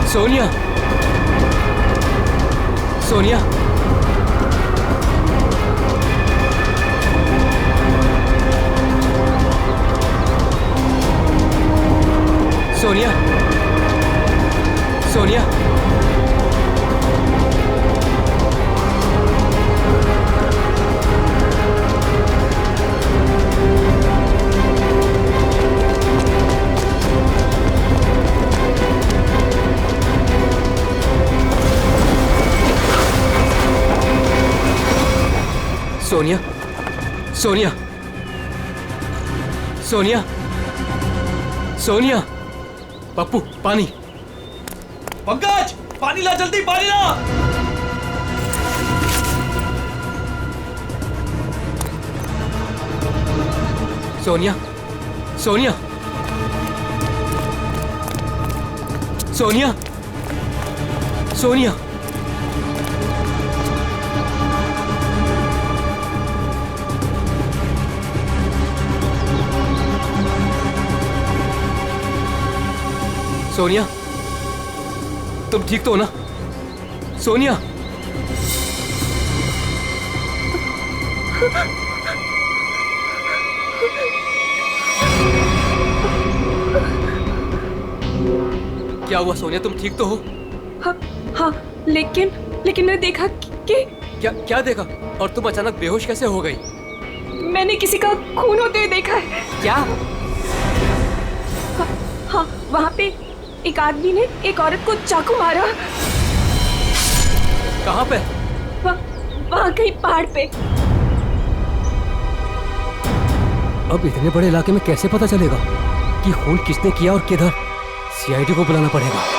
सोनिया, सोनिया, सोनिया, सोनिया, सोनिया, सोनिया, सोनिया, सोनिया, पप्पू पानी। पंकज, पानी ला, जल्दी पानी ला। सोनिया, सोनिया, सोनिया, सोनिया, सोनिया, तुम ठीक तो हो ना? सोनिया, क्या हुआ सोनिया, तुम ठीक तो हो? हाँ हाँ, लेकिन मैंने देखा कि क्या देखा? और तुम अचानक बेहोश कैसे हो गई? मैंने किसी का खून होते हुए देखा है। क्या? हाँ, वहाँ पे एक आदमी ने एक औरत को चाकू मारा। कहाँ पे? वहाँ कहीं पहाड़ पे। अब इतने बड़े इलाके में कैसे पता चलेगा कि खून किसने किया और किधर? सीआईडी को बुलाना पड़ेगा।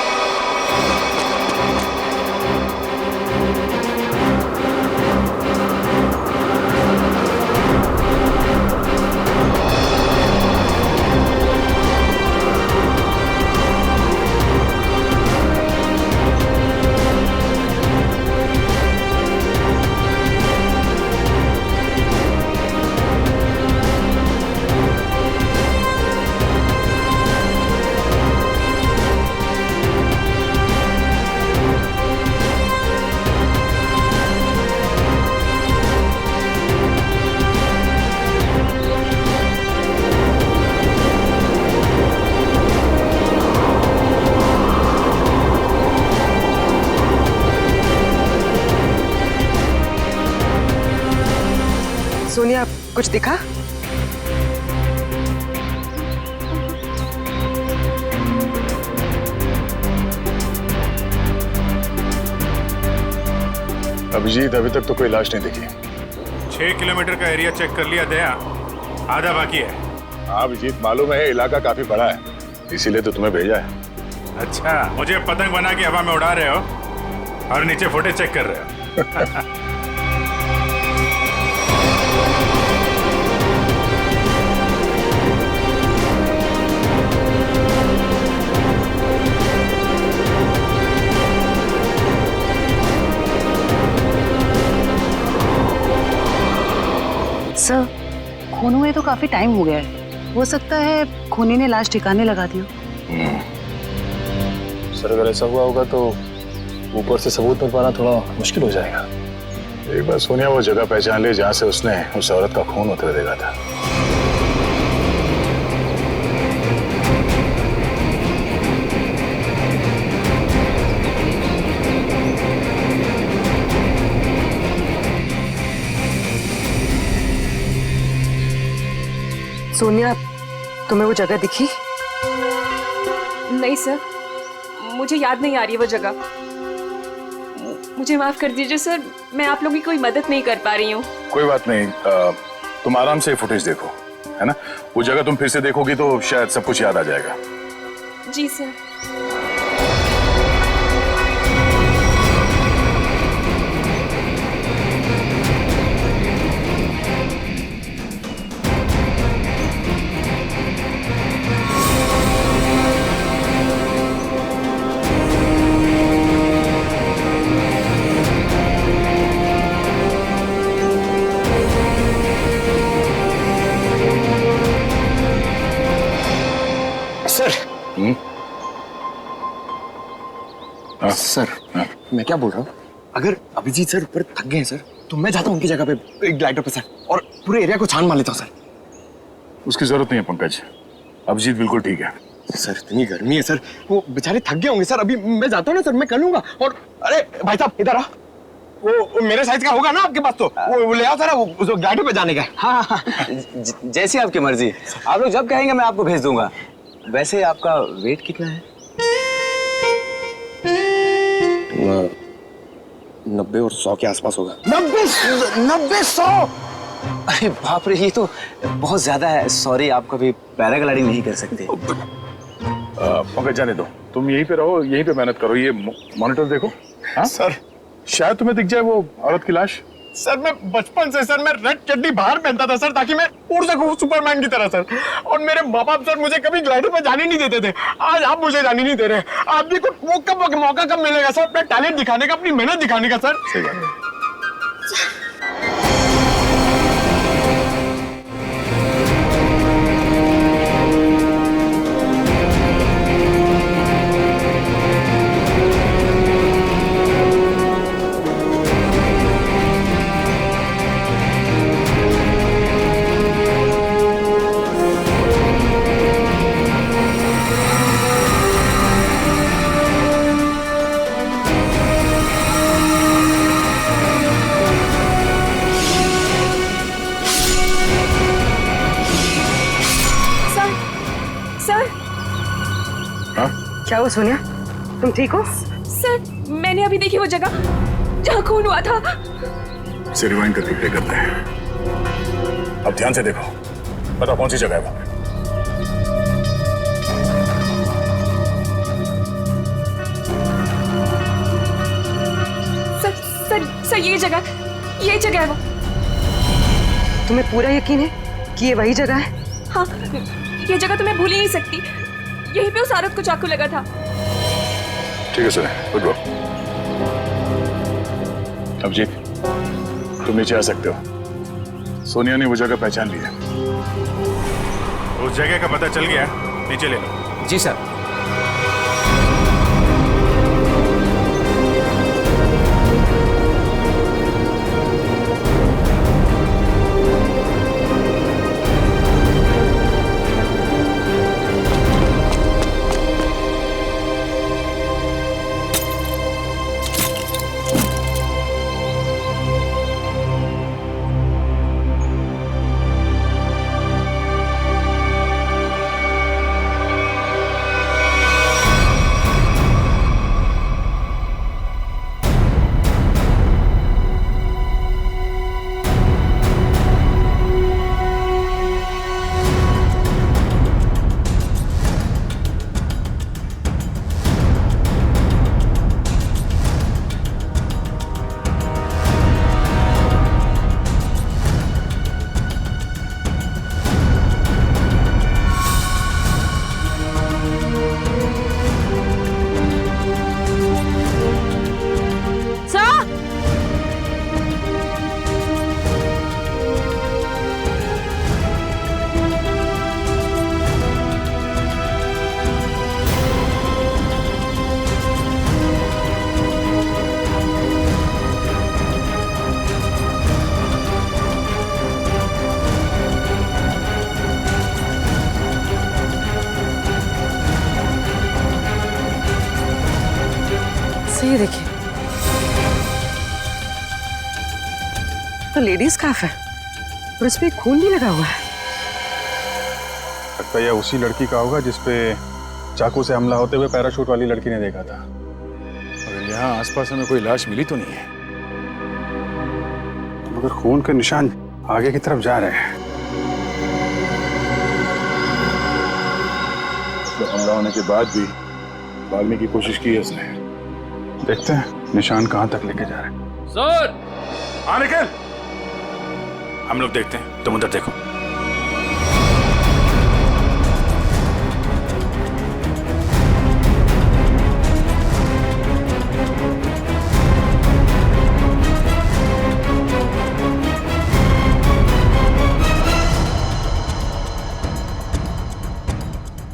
सोनिया, कुछ दिखा? अभिजीत, अभी तक तो कोई लाश नहीं दिखी। 6 किलोमीटर का एरिया चेक कर लिया दया, आधा बाकी है। हाँ अभिजीत, मालूम है इलाका काफी बड़ा है, इसीलिए तो तुम्हें भेजा है। अच्छा, मुझे पतंग बना के हवा में उड़ा रहे हो और नीचे फुटेज चेक कर रहे हो। सर, खून हुए तो काफी टाइम हो गया है। हो सकता है खूनी ने लाश ठिकाने लगा दी हो। सर, अगर ऐसा हुआ होगा तो ऊपर से सबूत मिल पाना थोड़ा मुश्किल हो जाएगा। एक बार सोनिया वो जगह पहचान ले जहाँ से उसने उस औरत का खून होते हुए देखा था। सोनिया, तुम्हें वो जगह दिखी? नहीं सर, मुझे याद नहीं आ रही वो जगह। मुझे माफ कर दीजिए सर, मैं आप लोगों की कोई मदद नहीं कर पा रही हूँ। कोई बात नहीं, तुम आराम से फुटेज देखो, है ना? वो जगह तुम फिर से देखोगी तो शायद सब कुछ याद आ जाएगा। जी सर। हाँ? सर हाँ? मैं क्या बोल रहा हूँ, अगर अभिजीत सर ऊपर थक गए हैं सर, तो मैं जाता हूँ उनकी जगह पे एक ग्लाइडर पे सर, और पूरे एरिया को छान मार लेता हूँ सर। उसकी जरूरत नहीं है पंकज, अभिजीत बिल्कुल ठीक है। सर इतनी गर्मी है सर, वो बेचारे थक गए होंगे सर। अभी मैं जाता हूँ ना सर, मैं कर लूंगा। और अरे भाई साहब इधर आ, वो मेरे साइज का होगा ना आपके पास, तो वो ले आओ सर, वो उस ग्लाइडर पे जाने का। हाँ, जैसी आपकी मर्जी, आप लोग जब कहेंगे मैं आपको भेज दूंगा। वैसे आपका वेट कितना है? 90 और 100 के आसपास होगा। 90-100? अरे बाप रे, ये तो बहुत ज्यादा है। सॉरी, आप कभी पैराग्लाइडिंग नहीं कर सकते। पंकज जाने दो, तुम यहीं पे रहो, यहीं पे मेहनत करो। ये मॉनिटर देखो। हाँ सर शायद तुम्हें दिख जाए वो औरत की लाश। सर मैं बचपन से सर मैं रेड चड्डी बाहर पहनता था सर, ताकि मैं उड़ सकूं सुपरमैन की तरह सर। और मेरे माँ बाप सर मुझे कभी ग्लाइडर पे जाने नहीं देते थे। आज आप मुझे जाने नहीं दे रहे। आप भी को वो कब मौका कब मिलेगा सर अपना टैलेंट दिखाने का, अपनी मेहनत दिखाने का सर? सही बात है। क्या हुआ सोनिया, तुम ठीक हो? सर मैंने अभी देखी वो जगह जहाँ खून हुआ था। इसे रिवाइंड करके प्ले करते हैं। अब ध्यान से देखो, बताओ कौन सी जगह है वो? सर ये जगह है वो। तुम्हें पूरा यकीन है कि ये वही जगह है? हाँ, ये जगह तो मैं भूल ही नहीं सकती। यहीं पे उस औरत को चाकू लगा था। ठीक है सर, गुड वर्क। अभिजीत तुम नीचे आ सकते हो। सोनिया ने वो जगह पहचान ली है। उस जगह का पता चल गया, नीचे ले लो। जी सर। ये देखिए, तो लेडीज स्कार्फ है और इस पे खून भी लगा हुआ है। लगता है यह उसी लड़की का होगा जिसपे चाकू से हमला होते हुए पैराशूट वाली लड़की ने देखा था। मगर यहाँ आसपास हमें कोई लाश मिली तो नहीं है। मगर खून के निशान आगे की तरफ जा रहे हैं। तो हमला होने के बाद भी भागने की कोशिश की है उसने। देखते हैं निशान कहां तक लेके जा रहे हैं। सर हाँ निकल, हम लोग देखते हैं, तुम उधर देखो।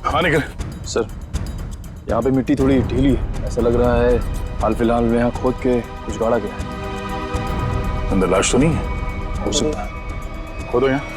हाँ निकल। सर यहाँ पे मिट्टी थोड़ी ढीली है, ऐसा लग रहा है हाल फिलहाल में यहाँ खोद के कुछ गाड़ा गया है। अंदर लाश तो नहीं है? हो सकता है, खोदो यहाँ।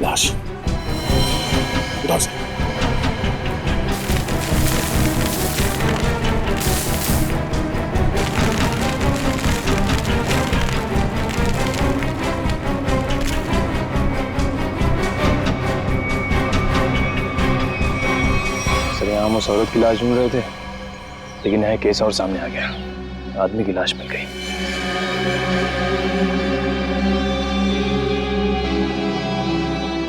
लाश उठाओ से। सरेआम उस औरत की लाश ढूंढ रहे थे, लेकिन यह केस और सामने आ गया। आदमी की लाश मिल गई।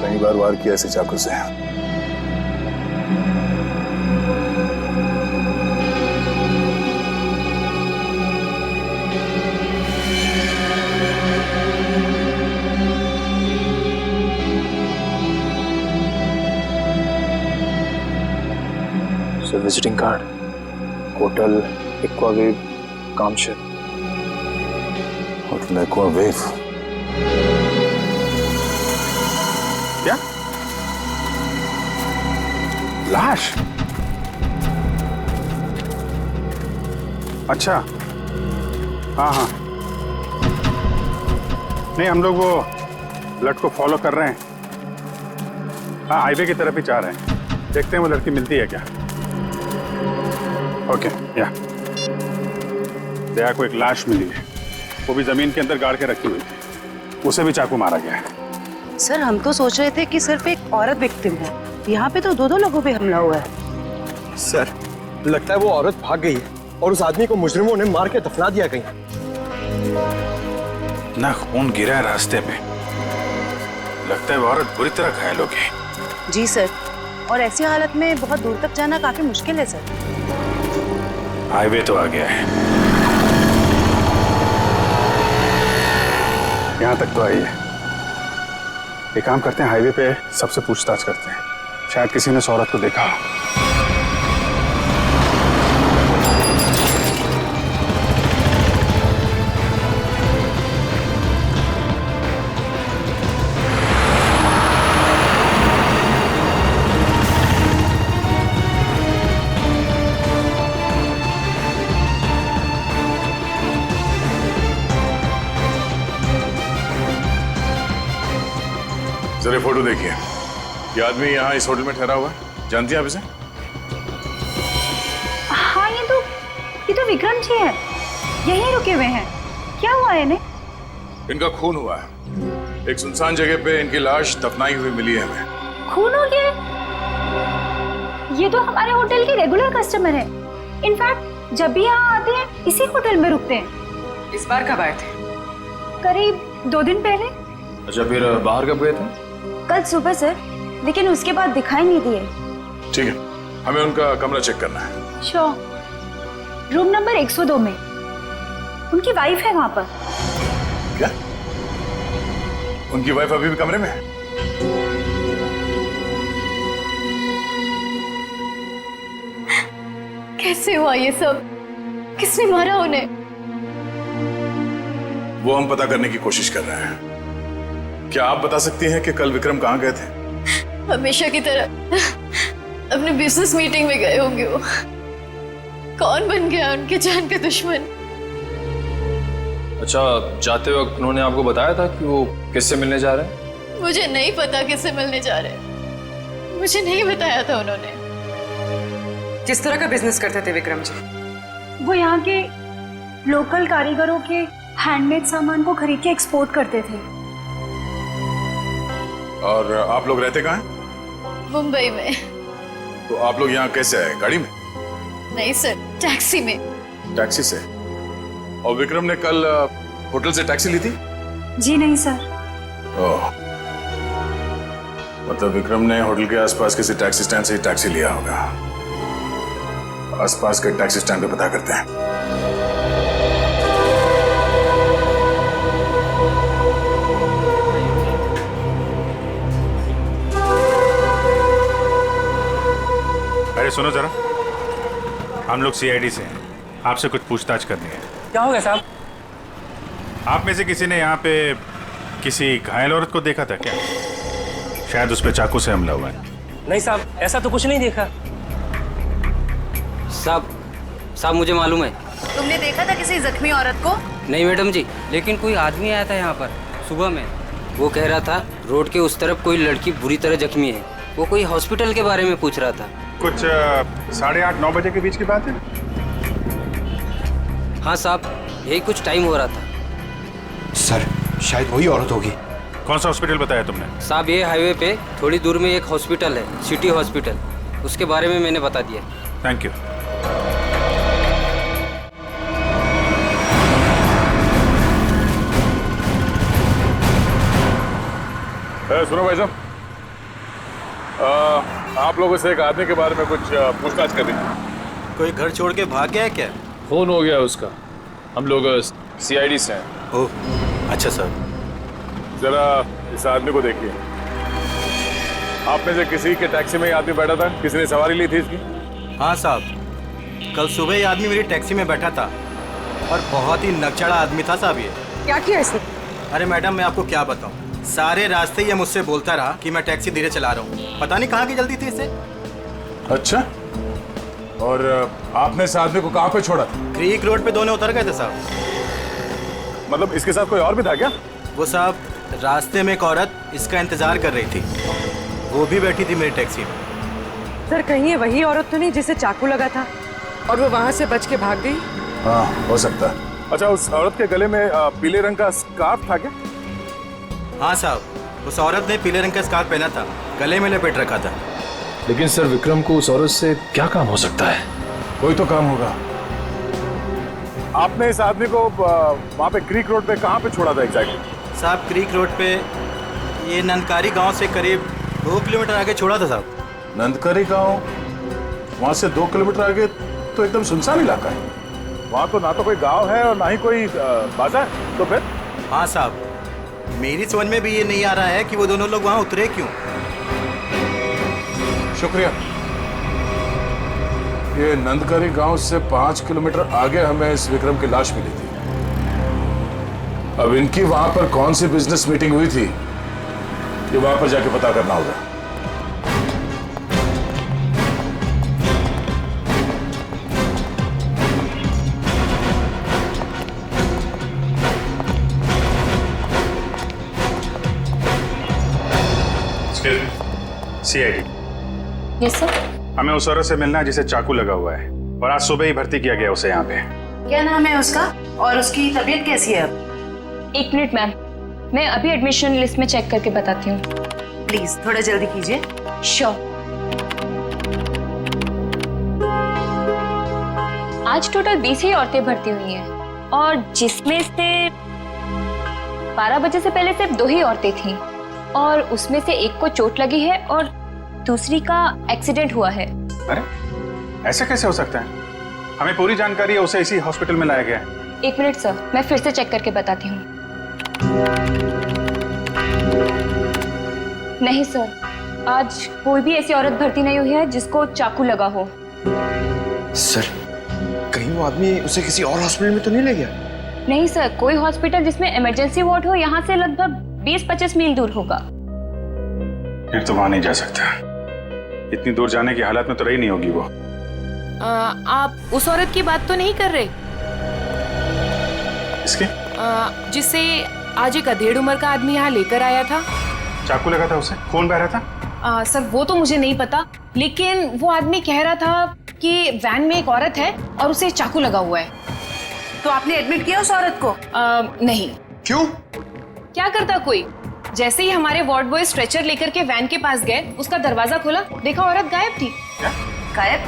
कई बार वार किया ऐसे चाकू से। Sir visiting card, hotel Aquawave Kamshet, hotel Aquawave. क्या लाश? अच्छा, हाँ हाँ, नहीं हम लोग वो लड़के को फॉलो कर रहे हैं। हाँ, हाईवे की तरफ ही जा रहे हैं। देखते हैं वो लड़की मिलती है क्या। ओके, या दया को एक लाश मिली है, वो भी जमीन के अंदर गाड़ के रखी हुई थी। उसे भी चाकू मारा गया है। सर हम तो सोच रहे थे कि सिर्फ एक औरत विक्टिम है, यहाँ पे तो दो लोगों पे हमला हुआ है। सर लगता है वो औरत भाग गई है और उस आदमी को मुजरिमों ने मार के दफना दिया कहीं। ना खून गिरा है रास्ते पे, लगता है वो औरत बुरी तरह घायल हो गई। जी सर, और ऐसी हालत में बहुत दूर तक जाना काफी मुश्किल है सर। हाईवे तो आ गया है, यहाँ तक तो आई है। एक काम करते हैं, हाईवे पे सबसे पूछताछ करते हैं, शायद किसी ने उस औरत को देखा हो। जरा फोटो देखिए। ये आदमी यहाँ इस होटल में ठहरा हुआ है, जानती हैं आप इसे? हाँ, ये तो विक्रम जी है, यहीं रुके हुए हैं। क्या हुआ है इन्हें? इनका खून हुआ है। एक सुनसान जगह पे इनकी लाश दफनाई हुई मिली है हमें। खून हो गया? ये तो हमारे होटल के रेगुलर कस्टमर है। इनफैक्ट जब भी यहाँ आते हैं इसी होटल में रुकते हैं। इस बार कब आए थे? करीब 2 दिन पहले। अच्छा, फिर बाहर कब गए थे? कल सुबह सर, लेकिन उसके बाद दिखाई नहीं दिए। ठीक है, हमें उनका कमरा चेक करना है। श्योर। रूम नंबर 102 में उनकी वाइफ है वहां पर। क्या? उनकी वाइफ अभी भी कमरे में है? कैसे हुआ ये सब? किसने मारा उन्हें? वो हम पता करने की कोशिश कर रहे हैं। क्या आप बता सकती हैं कि कल विक्रम कहाँ गए थे? हमेशा की तरह अपने बिजनेस मीटिंग में गए होंगे वो। कौन बन गया उनके जान का दुश्मन? अच्छा, जाते वक्त उन्होंने आपको बताया था कि वो किससे मिलने जा रहे हैं? मुझे नहीं पता किससे मिलने जा रहे हैं, मुझे नहीं बताया था उन्होंने। किस तरह का बिजनेस करते थे विक्रम जी? वो यहाँ के लोकल कारीगरों के हैंडमेड सामान को खरीद के एक्सपोर्ट करते थे। और आप लोग रहते कहाँ हैं? मुंबई में। तो आप लोग यहाँ कैसे आए? गाड़ी में? नहीं सर, टैक्सी में। टैक्सी से? और विक्रम ने कल होटल से टैक्सी ली थी? जी नहीं सर। ओह, मतलब विक्रम ने होटल के आसपास किसी टैक्सी स्टैंड से ही टैक्सी लिया होगा। आसपास के टैक्सी स्टैंड पे पता करते हैं। अरे सुनो जरा, हम लोग सीआईडी से हैं, आपसे कुछ पूछताछ करनी है। क्या हो गया साहब? आप में से किसी ने यहाँ पे किसी घायल औरत को देखा था क्या? शायद उस पर चाकू से हमला हुआ है। नहीं साहब, ऐसा तो कुछ नहीं देखा। साहब मुझे मालूम है। तुमने देखा था किसी जख्मी औरत को? नहीं मैडम जी, लेकिन कोई आदमी आया था यहाँ पर सुबह में। वो कह रहा था रोड के उस तरफ कोई लड़की बुरी तरह जख्मी है। वो कोई हॉस्पिटल के बारे में पूछ रहा था। कुछ 8:30-9 बजे के बीच की बात है। हाँ साहब, यही कुछ टाइम हो रहा था। सर शायद वही औरत होगी। कौन सा हॉस्पिटल बताया तुमने? साहब ये हाईवे पे थोड़ी दूर में एक हॉस्पिटल है, सिटी हॉस्पिटल, उसके बारे में मैंने बता दिया। Thank you. सुनो भाई साहब, आप लोगों से एक आदमी के बारे में कुछ पूछताछ करनी है। कोई घर छोड़ के भाग गया है क्या? फोन हो गया उसका। हम लोग सीआईडी से हैं। ओह अच्छा सर। जरा इस आदमी को देखिए। आप में से किसी के टैक्सी में ये आदमी बैठा था? किसी ने सवारी ली थी इसकी? हाँ साहब, कल सुबह ये आदमी मेरी टैक्सी में बैठा था और बहुत ही नकचड़ा आदमी था साहब ये। क्या किया इसने? अरे मैडम मैं आपको क्या बताऊं, सारे रास्ते ये मुझसे बोलता रहा कि मैं टैक्सी धीरे चला रहा हूँ। पता नहीं कहाँ की जल्दी थी इसे। अच्छा, और आपने इस आदमी को कहाँ पे छोड़ा था? क्रीक रोड पे दोनों उतर गए थे साहब। मतलब इसके साथ कोई और भी था क्या? वो साहब रास्ते में एक औरत इसका इंतजार कर रही थी, वो भी बैठी थी मेरी टैक्सी में। सर कहीं ये वही औरत तो नहीं जिसे चाकू लगा था और वो वहाँ से बच के भाग गई? हाँ हो सकता है। अच्छा, उस औरत के गले में पीले रंग का स्कार्फ था क्या? हाँ साहब, उस औरत ने पीले रंग का स्कार्फ पहना था, गले में लपेट रखा था। लेकिन सर विक्रम को उस औरत से क्या काम हो सकता है? कोई तो काम होगा। आपने इस आदमी को वहाँ पे क्रीक रोड पे कहाँ पे छोड़ा था एग्जैक्टली? साहब क्रीक रोड पे ये नंदकारी गांव से करीब 2 किलोमीटर आगे छोड़ा था साहब। नंदकारी गांव? वहाँ से 2 किलोमीटर आगे तो एकदम सुनसान इलाका है। वहाँ तो ना तो कोई गांव है और ना ही कोई बाजार। तो फिर? हाँ साहब, मेरी समझ में भी ये नहीं आ रहा है कि वो दोनों लोग वहाँ उतरे क्यों। शुक्रिया। ये नंदकारी गांव से 5 किलोमीटर आगे हमें इस विक्रम की लाश मिली थी। अब इनकी वहां पर कौन सी बिजनेस मीटिंग हुई थी, ये वहां पर जाके पता करना होगा। सीआईडी। Yes sir. हमें उस औरत से मिलना है जिसे चाकू लगा हुआ है और आज सुबह ही भर्ती किया गया उसे यहाँ पे। क्या नाम है उसका और उसकी तबीयत कैसी है अब? 1 मिनट मैम, मैं अभी एडमिशन लिस्ट में चेक करके बताती हूँ। प्लीज थोड़ा जल्दी कीजिए। श्योर। आज टोटल 20 ही औरतें भर्ती हुई हैं और जिसमें से 12 बजे से पहले सिर्फ 2 ही औरतें थीं और उसमें से एक को चोट लगी है और दूसरी का एक्सीडेंट हुआ है। अरे ऐसा कैसे हो सकता है? हमें पूरी जानकारी है, उसे इसी हॉस्पिटल में लाया गया है। 1 मिनट सर, मैं फिर से चेक करके बताती हूँ। नहीं सर, आज कोई भी ऐसी औरत भर्ती नहीं हुई है जिसको चाकू लगा हो। सर कहीं वो आदमी उसे किसी और हॉस्पिटल में तो नहीं ले गया? नहीं सर, कोई हॉस्पिटल जिसमें इमरजेंसी वार्ड हो यहाँ से लगभग 20-25 मील दूर होगा। फिर तो वहां नहीं जा सकता। इतनी दूर जाने की हालत में तो रही नहीं होगी वो। आप उस औरत की बात तो नहीं कर रहे? इसके? जिसे आज एक अधेड़ उम्र का आदमी यहाँ लेकर आया था। चाकू लगा था उसे? खून बह रहा था? सर वो तो मुझे नहीं पता, लेकिन वो आदमी कह रहा था कि वैन में एक औरत है और उसे चाकू लगा हुआ है। तो आपने एडमिट किया उस औरत को? नहीं। क्यों? क्या करता कोई? जैसे ही हमारे वार्ड बॉय स्ट्रेचर लेकर के वैन के पास गए, उसका दरवाजा खोला, देखा औरत गायब थी। क्या? गायब?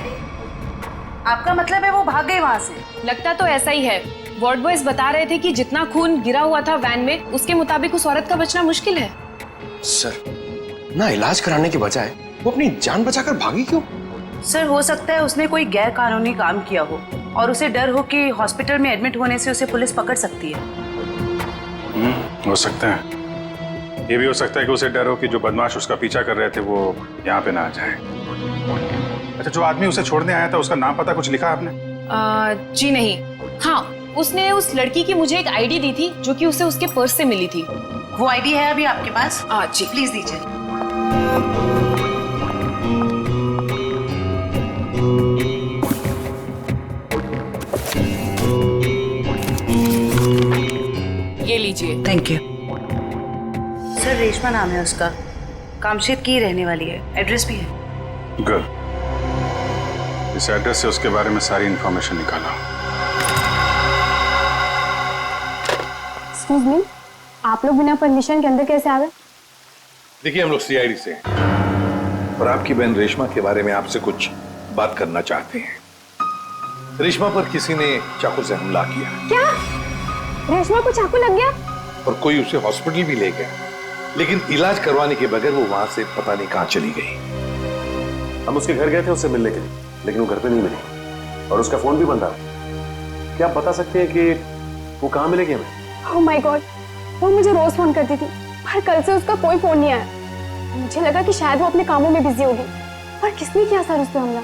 आपका मतलब है वो भाग गई वहाँ से? लगता तो ऐसा ही है। वार्ड बॉयज बता रहे थे कि जितना खून गिरा हुआ था वैन में, उसके मुताबिक उस औरत का बचना मुश्किल है। सर, ना इलाज कराने के बजाय वो अपनी जान बचाकर भागी क्यों? सर, हो सकता है उसने कोई गैर कानूनी काम किया हो और उसे डर हो कि हॉस्पिटल में एडमिट होने से उसे पुलिस पकड़ सकती है। हो सकता है। ये भी हो सकता है कि उसे डर हो कि जो बदमाश उसका पीछा कर रहे थे वो यहाँ पे ना आ जाए। अच्छा, जो आदमी उसे छोड़ने आया था उसका नाम पता कुछ लिखा आपने? जी नहीं। हाँ, उसने उस लड़की की मुझे एक आईडी दी थी जो कि उसे उसके पर्स से मिली थी। वो आईडी है अभी आपके पास? जी प्लीज दीजिए। ये लीजिए। Thank you. सर, रेशमा नाम है उसका, कामशेद की रहने वाली है, एड्रेस भी है। गुड। इस एड्रेस से उसके बारे में सारी इंफॉर्मेशन निकाला। एक्सक्यूज मी, आप लोग बिना परमिशन के अंदर कैसे आ गए? देखिए, हम लोग सीआईडी से हैं और आपकी बहन रेशमा के बारे में आपसे कुछ बात करना चाहते हैं। रेशमा पर किसी ने चाकू से हमला किया। क्या? रेशमा को चाकू लग गया? और कोई उसे हॉस्पिटल भी ले गया, लेकिन इलाज करवाने के बगैर वो वहां से पता नहीं कहां चली गई। हम उसके घर गए थे उससे मिलने के लिए, लेकिन वो घर पे नहीं मिली और उसका फोन भी बंद था। क्या आप बता सकते हैं कि वो कहाँ मिलेगी हमें? ओह माय गॉड, वो मुझे रोज फोन करती थी, पर कल से उसका कोई फोन नहीं आया। मुझे लगा कि शायद वो अपने कामों में बिजी होगी। पर किसने किया सर उस पे हमला?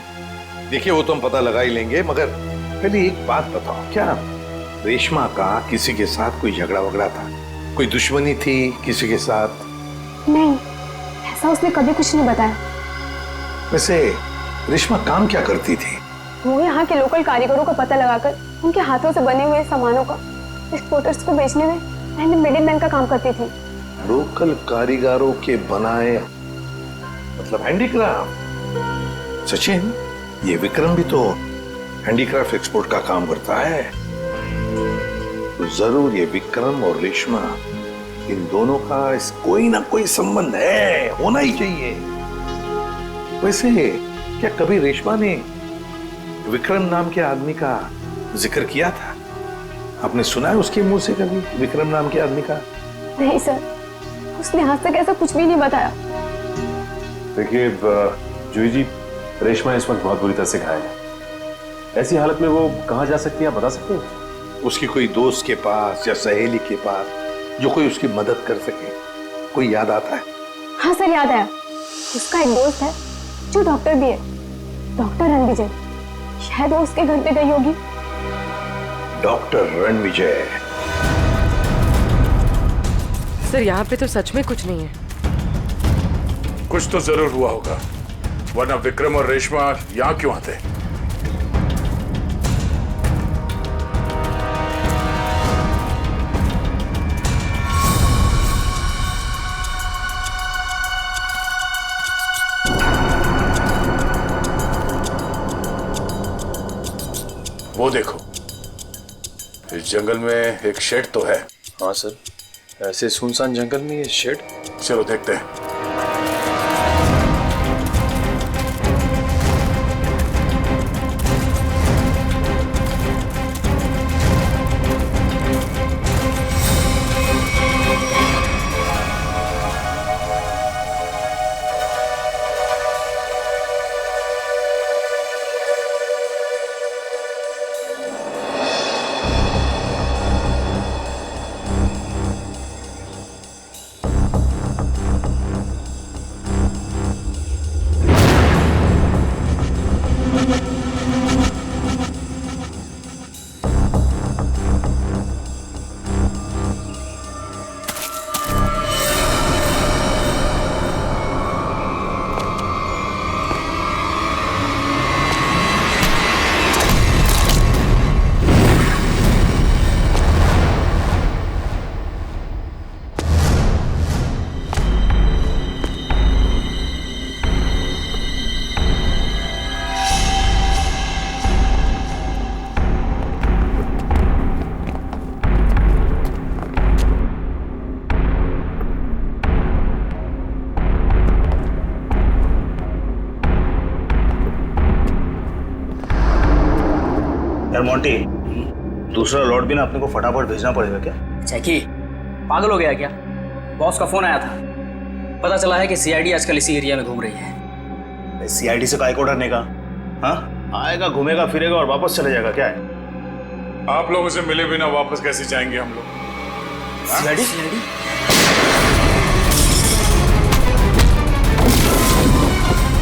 देखिए, वो तो हम पता लगा ही लेंगे, मगर पहले एक बात बताओ, क्या रेशमा का किसी के साथ कोई झगड़ा वगड़ा था? कोई दुश्मनी थी किसी के साथ? नहीं, ऐसा उसने कभी कुछ नहीं बताया। वैसे रेशमा काम क्या करती थी? वो यहाँ के लोकल कारीगरों का पता लगाकर उनके हाथों से बने हुए सामानों का एक्सपोर्टर्स को बेचने में एंड मिडिलमैन का काम करती थी। लोकल कारीगरों के बनाए, मतलब हैंडीक्राफ्ट? सचिन, ये विक्रम भी तो हैंडीक्राफ्ट एक्सपोर्ट का काम करता है, तो जरूर ये विक्रम और रेशमा, इन दोनों का कोई ना कोई संबंध है, होना ही चाहिए। वैसे क्या कभी रेशमा ने विक्रम नाम के आदमी का जिक्र किया था? आपने सुना है उसके मुंह से कभी विक्रम नाम के आदमी का? नहीं सर, उसने आज तक ऐसा कुछ भी नहीं बताया। देखिए जूही जी, रेशमा इस वक्त बहुत बुरी तरह से घायल है। ऐसी हालत में वो कहाँ जा सकती है, आप बता सकते हैं? उसकी कोई दोस्त के पास या सहेली के पास जो कोई उसकी मदद कर सके, कोई याद आता है? हाँ सर, याद आया। उसका एक दोस्त है जो डॉक्टर भी है, डॉक्टर रणविजय। शायद वो उसके घर पे गई होगी। डॉक्टर रणविजय? सर, यहाँ पे तो सच में कुछ नहीं है। कुछ तो जरूर हुआ होगा, वरना विक्रम और रेशमा यहाँ क्यों आते? वो देखो, इस जंगल में एक शेड तो है। हाँ सर, ऐसे सुनसान जंगल में ये शेड? चलो देखते हैं। यार मोंटी, दूसरा लॉट भी ना अपने को फटाफट भेजना पड़ेगा क्या? जैकी पागल हो गया क्या? बॉस का फोन आया था, पता चला है कि सीआईडी आजकल इसी एरिया में घूम रही है। सीआईडी से काय को डरने का? हाँ, आएगा घूमेगा फिरेगा और वापस चले जाएगा, क्या है? आप लोगों से मिले बिना वापस कैसे जाएंगे हम लोग? सीआईडी?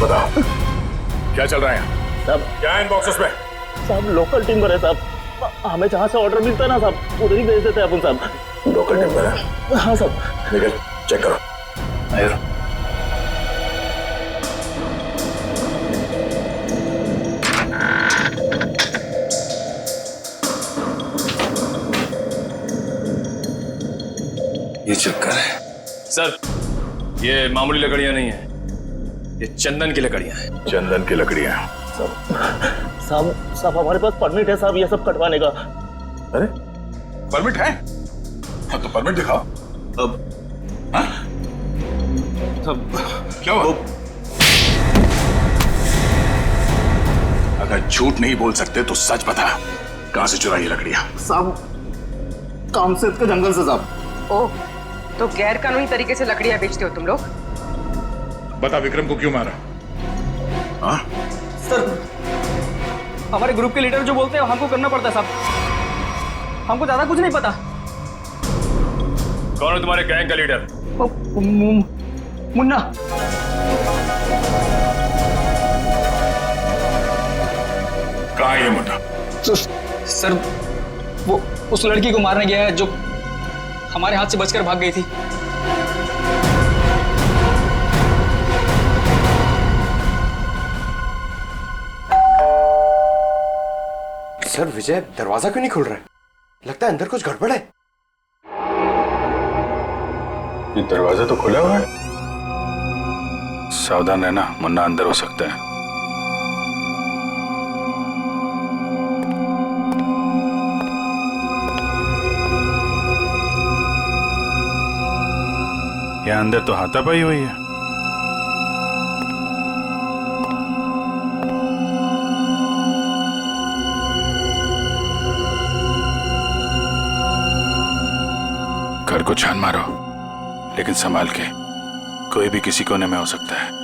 बताओ क्या चल रहा है यहाँ? सब क्या है इन बॉक्सेस में? सब लोकल टिम्बर है साहब, हमें जहाँ से ऑर्डर मिलता है ना साहब, उधर ही भेज देते हैं अपन साहब। लोकल टिम्बर है? हाँ साहब। निकल चेक करो। आयो। ये चक्कर है सर, ये मामूली लकड़ियां नहीं है, ये चंदन की लकड़ियां हैं। चंदन की लकड़ियां? साहब हमारे पास परमिट है साहब ये सब कटवाने का। अरे परमिट है? हाँ तो परमिट दिखाओ। अब हाँ? सब क्या हुआ? अगर झूठ नहीं बोल सकते तो सच बता, कहां से चुराई लकड़ियां? साहब कामसेद के जंगल से साहब। ओह, तो गैर कानूनी तरीके से लकड़ियां बेचते हो तुम लोग? बता विक्रम को क्यों मारा? हाँ? सर हमारे ग्रुप के लीडर जो बोलते हैं हमको करना पड़ता है साहब, हमको ज्यादा कुछ नहीं पता। कौन है तुम्हारे गैंग का लीडर? मुन्ना। कहाँ है ये मुन्ना? सर वो उस लड़की को मारने गया है जो हमारे हाथ से बचकर भाग गई थी। सर विजय दरवाजा क्यों नहीं खुल रहा है? लगता है अंदर कुछ गड़बड़ है। ये दरवाजा तो खुला हुआ है। सावधान रहना, मुन्ना अंदर हो सकता है। यहाँ अंदर तो हाथापाई हुई है। घर को छान मारो, लेकिन संभाल के, कोई भी किसी कोने में हो सकता है।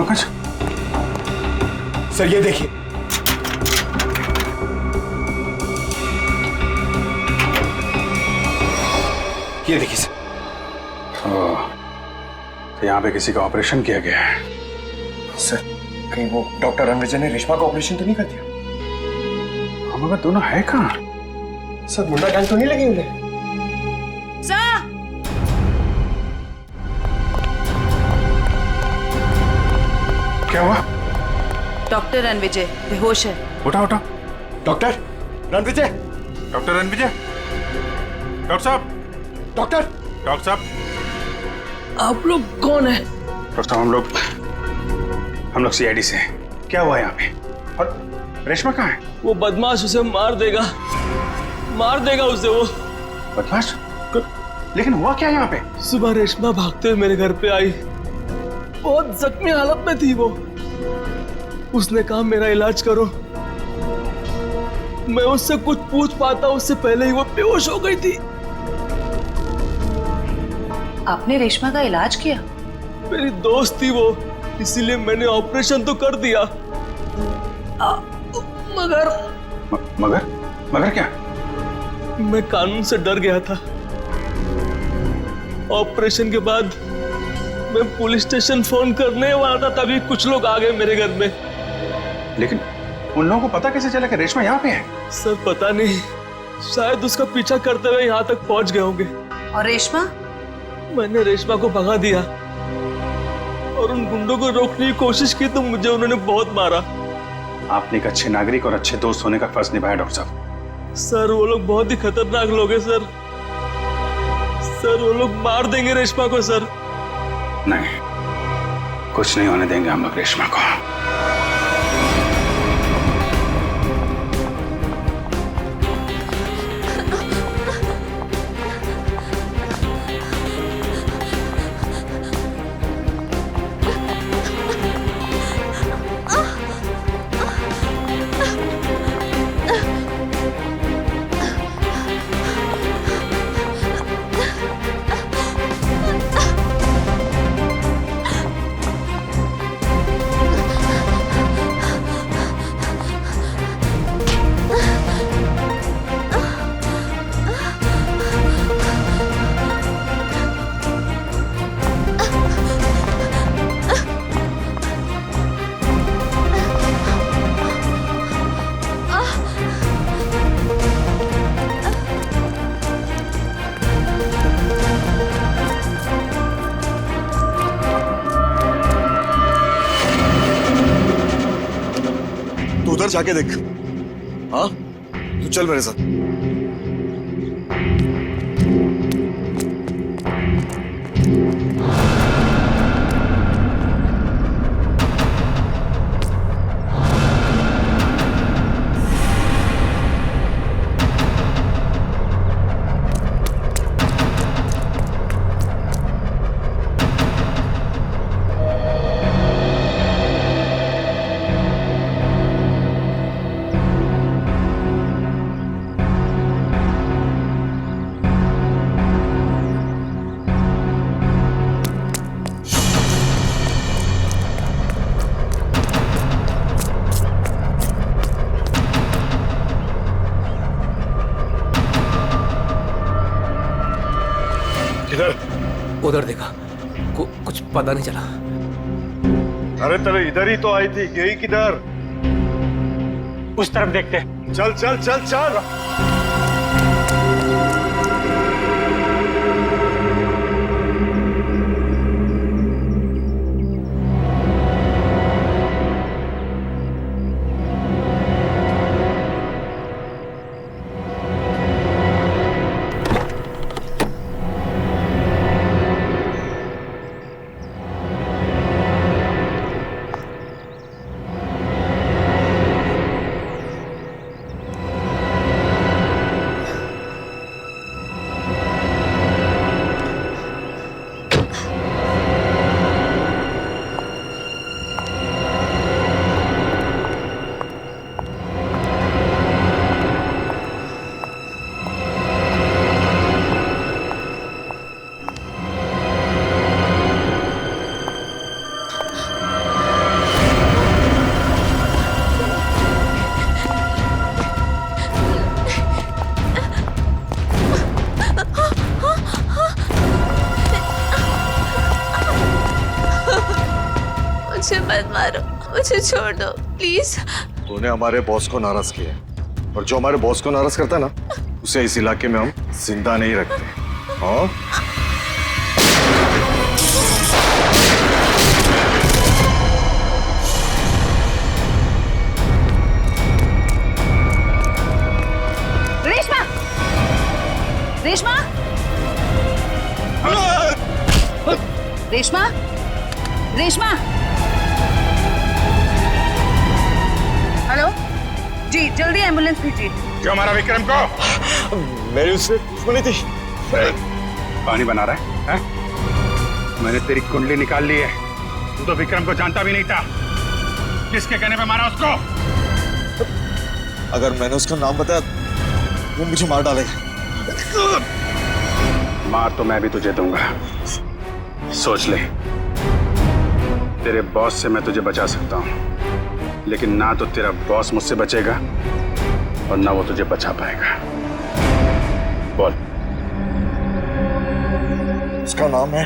कुछ सर ये देखिए, ये देखिए सर। तो यहाँ पे किसी का ऑपरेशन किया गया है। सर कहीं वो डॉक्टर रणविजय ने रेशमा का ऑपरेशन तो नहीं कर दिया? हम अगर दोनों है कहाँ? सर मुंडा गैंग तो नहीं लगी उन्हें? क्या हुआ? डॉक्टर रणविजय बेहोश है। उठा उठा। Doctor Ranvijay, doctor Ranvijay, doctor साहब, डॉक्टर साहब, आप लोग कौन है? डॉक्टर साहब हम लोग सीआईडी से हैं। क्या हुआ यहाँ पे? और रेशमा कहाँ है? वो बदमाश उसे मार देगा उसे वो। बदमाश? लेकिन हुआ क्या यहाँ पे? सुबह रेशमा भागते हुए मेरे घर पे आई, बहुत जख्मी हालत में थी वो। उसने कहा मेरा इलाज करो। मैं उससे कुछ पूछ पाता उससे पहले ही वो बेहोश हो गई थी। आपने रेशमा का इलाज किया? मेरी दोस्त थी वो, इसीलिए मैंने ऑपरेशन तो कर दिया। मगर मगर क्या? मैं कानून से डर गया था। ऑपरेशन के बाद मैं पुलिस स्टेशन फोन करने वाला था, तभी कुछ लोग आ गए मेरे घर में। लेकिन उन लोगों को पता कैसे चला कि रेशमा यहाँ पे है? सर पता नहीं, शायद उसका पीछा करते हुए यहाँ तक पहुंच गए होंगे। और रेशमा? मैंने रेशमा को भगा दिया और उन गुंडों को रोकने की कोशिश की तो मुझे उन्होंने बहुत मारा। आपने एक अच्छे नागरिक और अच्छे दोस्त होने का फर्ज निभाया डॉक्टर साहब। सर वो लोग बहुत ही खतरनाक लोग हैं सर। सर वो लोग मार देंगे रेशमा को सर। नहीं, कुछ नहीं होने देंगे हम लोग रेशमा को। उधर जाके देख। हाँ, तू चल मेरे साथ। उधर देखा, कुछ पता नहीं चला। अरे तेरे इधर ही तो आई थी, यही किधर? उस तरफ देखते। चल चल चल चल। मुझे मत मारो, मुझे छोड़ दो प्लीज। तूने हमारे बॉस को नाराज किया, और जो हमारे बॉस को नाराज करता है ना, उसे इस इलाके में हम जिंदा नहीं रखते। हाँ? रेशमा! रेशमा! रेशमा! रेशमा! हेलो जी, जल्दी एम्बुलेंस भेजिए। क्यों मारा विक्रम को? मेरी उससे दुश्मनी थी। पानी बना रहा है? मैंने तेरी कुंडली निकाल ली है। तू तो विक्रम को जानता भी नहीं था। किसके कहने पे मारा उसको? अगर मैंने उसका नाम बताया वो मुझे मार डालेगा। मार तो मैं भी तुझे दूंगा, सोच ले। तेरे बॉस से मैं तुझे बचा सकता हूँ, लेकिन ना तो तेरा बॉस मुझसे बचेगा और ना वो तुझे बचा पाएगा। बोल। उसका नाम है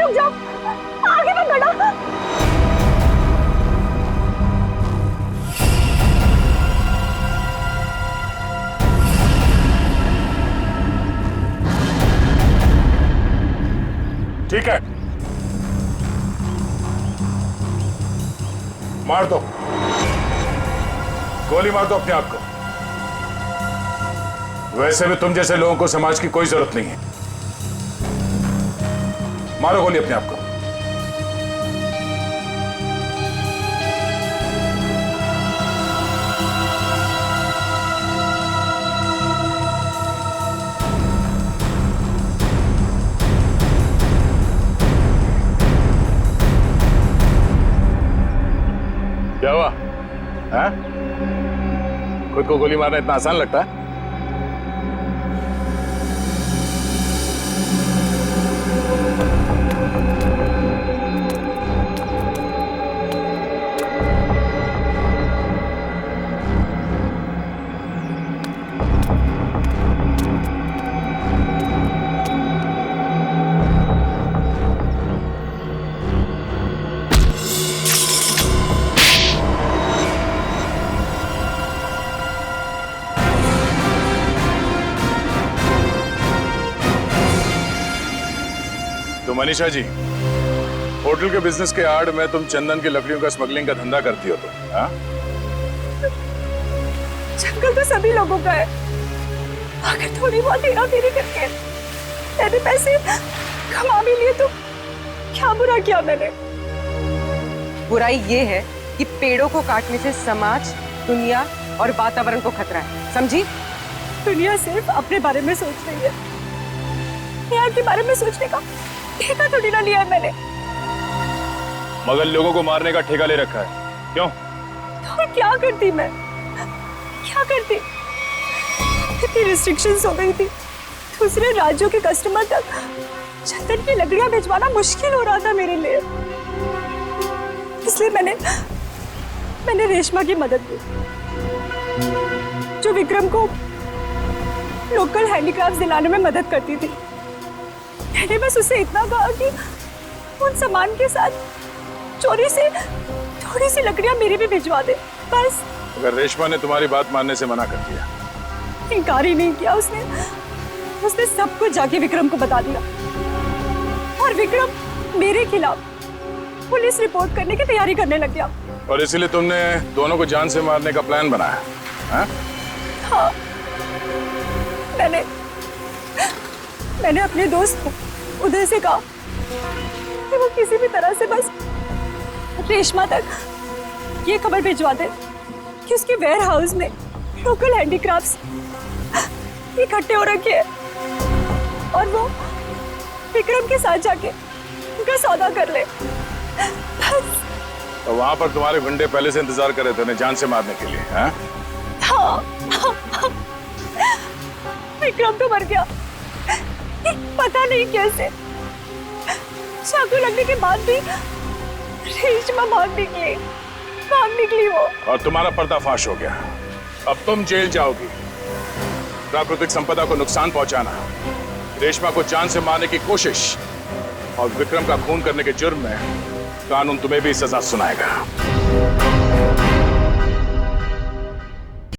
रुक जाओ, आगे मत बढ़ो। ठीक है, मार दो, गोली मार दो अपने आप को। वैसे भी तुम जैसे लोगों को समाज की कोई जरूरत नहीं है। मारो गोली अपने आप को। क्या हुआ? हाँ? खुद को गोली मारना इतना आसान लगता है? तो मनीषा जी, होटल के बिजनेस के आड़ में तुम चंदन की लकड़ियों का स्मगलिंग का धंधा करती हो तुम, हाँ? जंगल तो सभी लोगों का है। अगर थोड़ी बहुत हेरा-फेरी करके मैंने पैसे कमा भी लिए तो क्या बुरा किया मैंने? बुराई ये है कि पेड़ों को काटने से समाज, दुनिया और वातावरण को खतरा है, समझी? दुनिया सिर्फ अपने बारे में सोच रही है, यार के बारे में सोचने का ठेका थोड़ी ना लिया है मैंने। मगर लोगों को मारने का ठेका ले रखा है, क्यों? तो क्या करती मैं? क्या करती? इतनी रिस्ट्रिक्शंस हो गई थी, दूसरे राज्यों के कस्टमर तक चंदन की लकड़ियां भिजवाना मुश्किल हो रहा था मेरे लिए। इसलिए मैंने रेशमा की मदद की, जो विक्रम को लोकल हैंडीक्राफ्ट दिलाने में मदद करती थी। मैंने बस उसे इतना कहा कि उन सामान के साथ चोरी से थोड़ी सी लकड़ियां मेरी भी भिजवा दे, बस। अगर रेशमा ने तुम्हारी बात मानने से मना कर दिया? इनकार ही नहीं किया उसने सब कुछ जाके विक्रम को बता दिया और विक्रम मेरे खिलाफ पुलिस रिपोर्ट करने की तैयारी करने लग गया। और इसीलिए तुमने दोनों को जान से मारने का प्लान बनाया, हाँ? हाँ, मैंने अपने दोस्त उदय से कहा कि वो किसी भी तरह से बस रेशमा तक ये खबर भिजवा दे कि उसके वेयर हाउस में लोकल हैंडीक्राफ्ट्स इकट्ठे हो रखे हैं और वो विक्रम के साथ जाके उनका सौदा कर ले, बस। तो वहां पर तुम्हारे गुंडे पहले से इंतजार कर रहे थे उन्हें जान से मारने के लिए, हाँ? हाँ। विक्रम तो मर गया, पता नहीं कैसे। चाकू लगने के बाद भी रेशमा भाग निकली वो। और तुम्हारा पर्दाफाश हो गया। अब तुम जेल जाओगी। प्राकृतिक संपदा को नुकसान पहुंचाना, रेशमा को जान से मारने की कोशिश और विक्रम का खून करने के जुर्म में कानून तुम्हें भी सजा सुनाएगा।